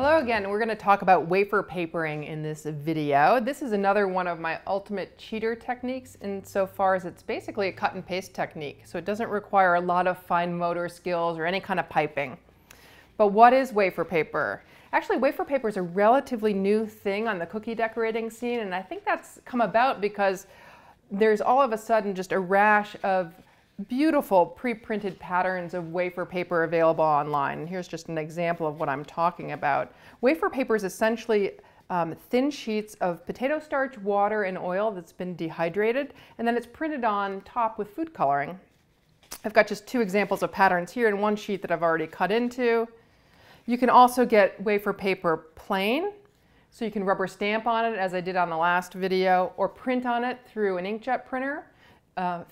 Hello again. We're going to talk about wafer papering in this video. This is another one of my ultimate cheater techniques insofar as it's basically a cut and paste technique. So it doesn't require a lot of fine motor skills or any kind of piping. But what is wafer paper? Actually, wafer paper is a relatively new thing on the cookie decorating scene, and I think that's come about because there's all of a sudden just a rash of beautiful pre-printed patterns of wafer paper available online. Here's just an example of what I'm talking about. Wafer paper is essentially thin sheets of potato starch, water, and oil that's been dehydrated, and then it's printed on top with food coloring. I've got just two examples of patterns here in one sheet that I've already cut into. You can also get wafer paper plain, so you can rubber stamp on it as I did on the last video, or print on it through an inkjet printer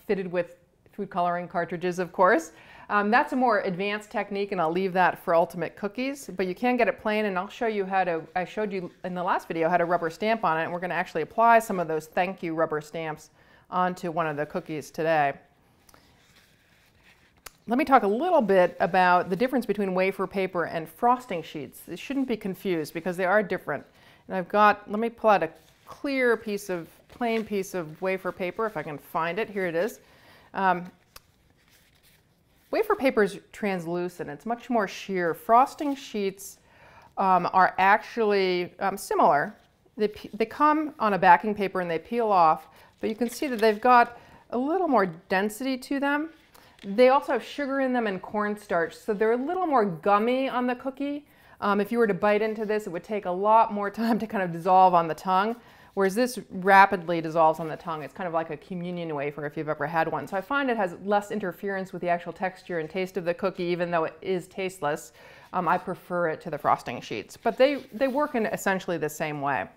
fitted with food coloring cartridges, of course. That's a more advanced technique, and I'll leave that for ultimate cookies, but you can get it plain, and I'll show you how to, I showed you in the last video how to rubber stamp on it, and we're going to actually apply some of those thank you rubber stamps onto one of the cookies today. Let me talk a little bit about the difference between wafer paper and frosting sheets. It shouldn't be confused because they are different. And I've got, let me pull out a clear piece of, plain piece of wafer paper if I can find it. Here it is. Wafer paper is translucent. It's much more sheer. Frosting sheets are actually similar. They come on a backing paper and they peel off, but you can see that they've got a little more density to them. They also have sugar in them and cornstarch, so they're a little more gummy on the cookie. If you were to bite into this, it would take a lot more time to kind of dissolve on the tongue. Whereas this rapidly dissolves on the tongue. It's kind of like a communion wafer if you've ever had one. So I find it has less interference with the actual texture and taste of the cookie, even though it is tasteless. I prefer it to the frosting sheets. But they work in essentially the same way.